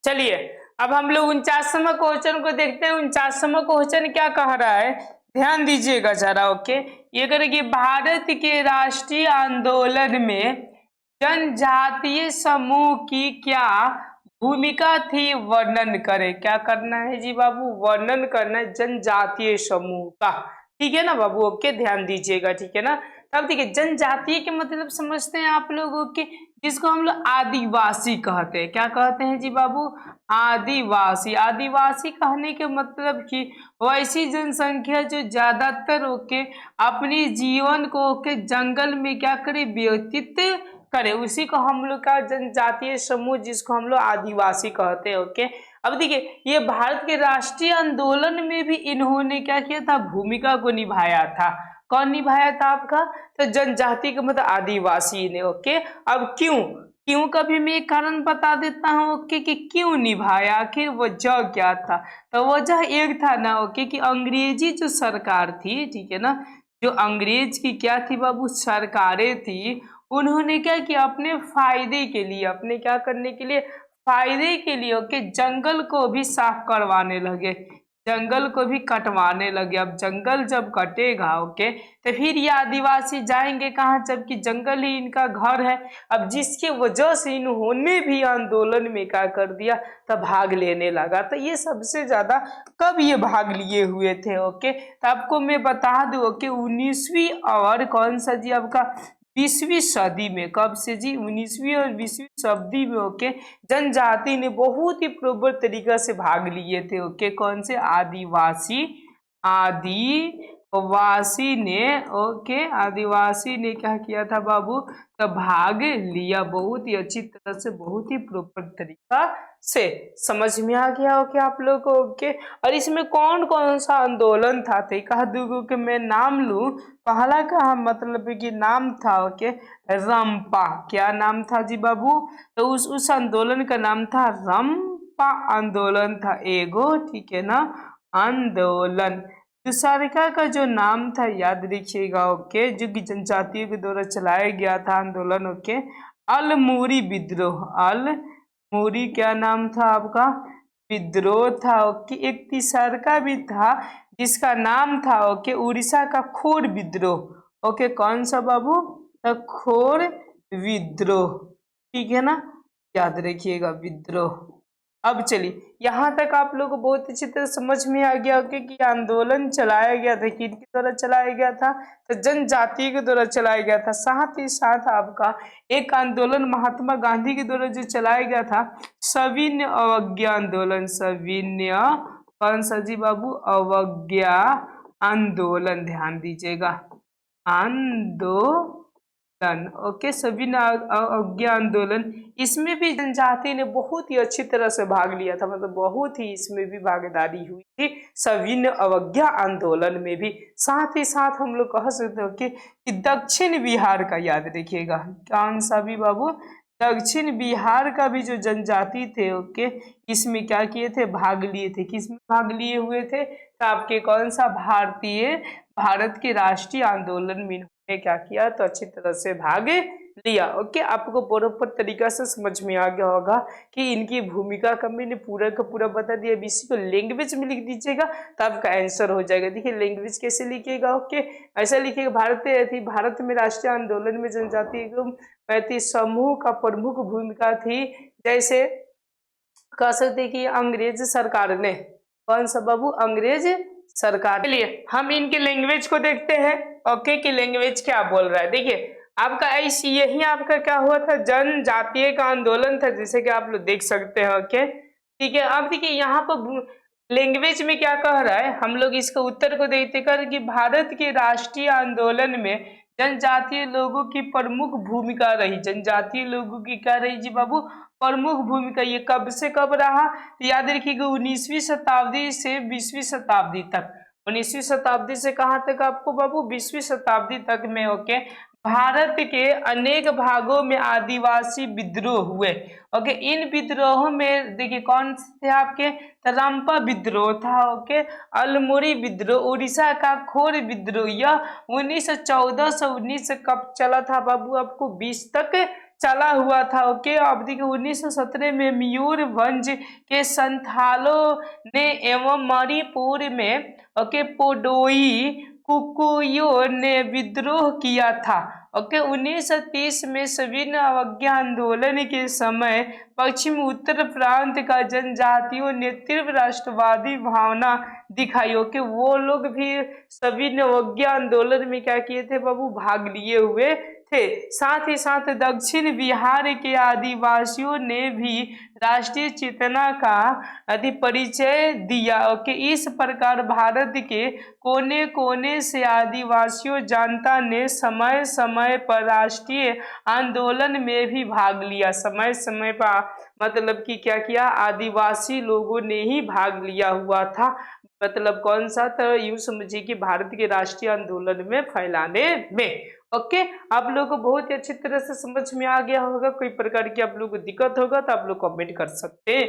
चलिए अब हम लोग 49वां क्वेश्चन को देखते हैं। 49वां क्वेश्चन क्या कह रहा है, ध्यान दीजिएगा जरा। ओके, ये करेगी भारत के राष्ट्रीय आंदोलन में जनजातीय समूह की क्या भूमिका थी, वर्णन करें। क्या करना है जी बाबू, वर्णन करना है जनजातीय समूह का। ठीक है ना बाबू, ओके ध्यान दीजिएगा, ठीक है ना। तब देखिए जनजातीय के मतलब समझते हैं आप लोग, ओके, जिसको हम लोग आदिवासी कहते हैं। क्या कहते हैं जी बाबू, आदिवासी। आदिवासी कहने के मतलब कि वैसी जनसंख्या जो ज्यादातर ओके अपनी जीवन को ओके जंगल में क्या करे, व्यतीत करे, उसी को हम लोग का जनजातीय समूह, जिसको हम लोग आदिवासी कहते हैं। ओके, अब देखिए ये भारत के राष्ट्रीय आंदोलन में भी इन्होंने क्या किया था, भूमिका को निभाया था। कौन निभाया था आपका, तो जनजाति का मतलब आदिवासी ने। ओके, अब क्यों, क्यों का भी मैं एक कारण बता देता हूँ। ओके, कि क्यों निभाया, आखिर वजह क्या था। तो वजह एक था ना ओके, कि अंग्रेजी जो सरकार थी, ठीक है ना, जो अंग्रेज की क्या थी बाबू, सरकारें थी, उन्होंने क्या किया, अपने फायदे के लिए, अपने क्या करने के लिए, फायदे के लिए ओके जंगल को भी साफ करवाने लगे, जंगल को भी कटवाने लगे। अब जंगल जब कटेगा ओके, तो फिर ये आदिवासी जाएंगे कहाँ, जबकि जंगल ही इनका घर है। अब जिसकी वजह से इन्होंने भी आंदोलन में क्या कर दिया, तब भाग लेने लगा। तो ये सबसे ज्यादा कब ये भाग लिए हुए थे ओके, तो आपको मैं बता दूं ओके 19वीं और कौन सा जी आपका 20वीं सदी में। कब से जी, 19वीं और 20वीं सदी में ओके जनजाति ने बहुत ही प्रबल तरीका से भाग लिए थे। ओके, कौन से, आदिवासी, आदिवासी ने ओके, आदिवासी ने क्या किया था बाबू, तो भाग लिया बहुत ही अच्छी तरह से, बहुत ही प्रॉपर तरीका से। समझ में आ गया ओके आप लोग को। ओके, और इसमें कौन कौन सा आंदोलन था, तो कहा दूंगा कि मैं नाम लूं। पहला का मतलब कि नाम था ओके रंपा। क्या नाम था जी बाबू, तो उस आंदोलन का नाम था रंपा आंदोलन था एगो, ठीक है ना, आंदोलन। दूसरा का जो नाम था याद रखिएगा ओके, जो कि जनजातियों के द्वारा चलाया गया था आंदोलन ओके, अलमूरी विद्रोह। अलमूरी क्या नाम था आपका, विद्रोह था ओके। एक तीसरा भी था जिसका नाम था ओके उड़ीसा का खोर विद्रोह। ओके, कौन सा बाबू, तो खोर विद्रोह, ठीक है ना, याद रखिएगा विद्रोह। अब चलिए यहाँ तक आप लोग को बहुत अच्छी तरह समझ में आ गया ओके, कि आंदोलन चलाया गया था, किनके द्वारा चलाया गया था, तो जनजाति के द्वारा चलाया गया था। साथ ही साथ आपका एक आंदोलन महात्मा गांधी के द्वारा जो चलाया गया था, सविनय अवज्ञा आंदोलन। सविनय कौन सा जी बाबू, अवज्ञा आंदोलन, ध्यान दीजिएगा, आंदोलन ओके, सविनय अवज्ञा आंदोलन। इसमें भी जनजाति ने बहुत ही अच्छी तरह से भाग लिया था, मतलब बहुत ही इसमें भी भागीदारी हुई थी सविनय अवज्ञा आंदोलन में भी। साथ ही साथ हम लोग कह सकते हो कि दक्षिण बिहार का याद रखिएगा, कौन सा भी बाबू, दक्षिण बिहार का भी जो जनजाति थे ओके, इसमें क्या किए थे, भाग लिए थे। किसमें भाग लिए हुए थे, तो आपके कौन सा, भारत के राष्ट्रीय आंदोलन में इन्होंने क्या किया, तो अच्छी तरह से भाग लिया। ओके, आपको बराबर तरीका से समझ में आ गया होगा कि इनकी भूमिका का मैंने पूरा का पूरा बता दिया। अब इसी को लैंग्वेज में लिख दीजिएगा तो आपका आंसर हो जाएगा। देखिए लैंग्वेज कैसे लिखिएगा, ओके ऐसा लिखिएगा, भारत में राष्ट्रीय आंदोलन में जनजाति एवं पैंतीस समूह का प्रमुख भूमिका थी। जैसे कह सकते कि अंग्रेज सरकार ने, कौन सा बाबू, अंग्रेज सरकार। चलिए हम इनके लैंग्वेज को देखते हैं ओके, कि लैंग्वेज क्या बोल रहा है। देखिए आपका ऐसी यही आपका क्या हुआ था, जनजातीय का आंदोलन था, जैसे कि आप लोग देख सकते हैं ओके, ठीक है। अब देखिए यहाँ पर लैंग्वेज में क्या कह रहा है, हम लोग इसका उत्तर को देखते कर कि भारत के राष्ट्रीय आंदोलन में जनजातीय लोगों की प्रमुख भूमिका रही। जनजातीय लोगों की क्या रही जी बाबू, प्रमुख भूमिका। ये कब से कब रहा, तो याद रखिएगा 19वीं शताब्दी से 20वीं शताब्दी तक। 19वीं शताब्दी से कहाँ तक आपको बाबू, 20वीं शताब्दी तक में ओके भारत के अनेक भागों में आदिवासी विद्रोह हुए। ओके, इन विद्रोहों में देखिए कौन थे आपके, रंपा विद्रोह था ओके, अलमुरी विद्रोह, उड़ीसा का खोर विद्रोह। यह 1914 से 19 कब चला था बाबू, आपको 20 तक चला हुआ था। ओके, अब देखिए 1917 में मयूरभंज के संथालों ने एवं मणिपुर में ओके पोडोई कुकुयो ने विद्रोह किया था। ओके, 1930 में सविनय अवज्ञा आंदोलन के समय पश्चिम उत्तर प्रांत का जनजातियों ने तीव्र राष्ट्रवादी भावना दिखाई। ओके, वो लोग भी सविनय अवज्ञा आंदोलन में क्या किए थे बाबू, भाग लिए हुए थे। साथ ही साथ दक्षिण बिहार के आदिवासियों ने भी राष्ट्रीय चेतना का परिचय दिया। ओके, इस प्रकार भारत के कोने कोने से आदिवासियों जनता ने समय समय पर राष्ट्रीय आंदोलन में भी भाग लिया। समय समय पर मतलब कि क्या किया, आदिवासी लोगों ने ही भाग लिया हुआ था। मतलब कौन सा, तो यूं समझिए कि भारत के राष्ट्रीय आंदोलन में फैलाने में। ओके, आप लोग को बहुत ही अच्छी तरह से समझ में आ गया होगा। कोई प्रकार की आप लोग को दिक्कत होगा तो आप लोग कमेंट कर सकते हैं।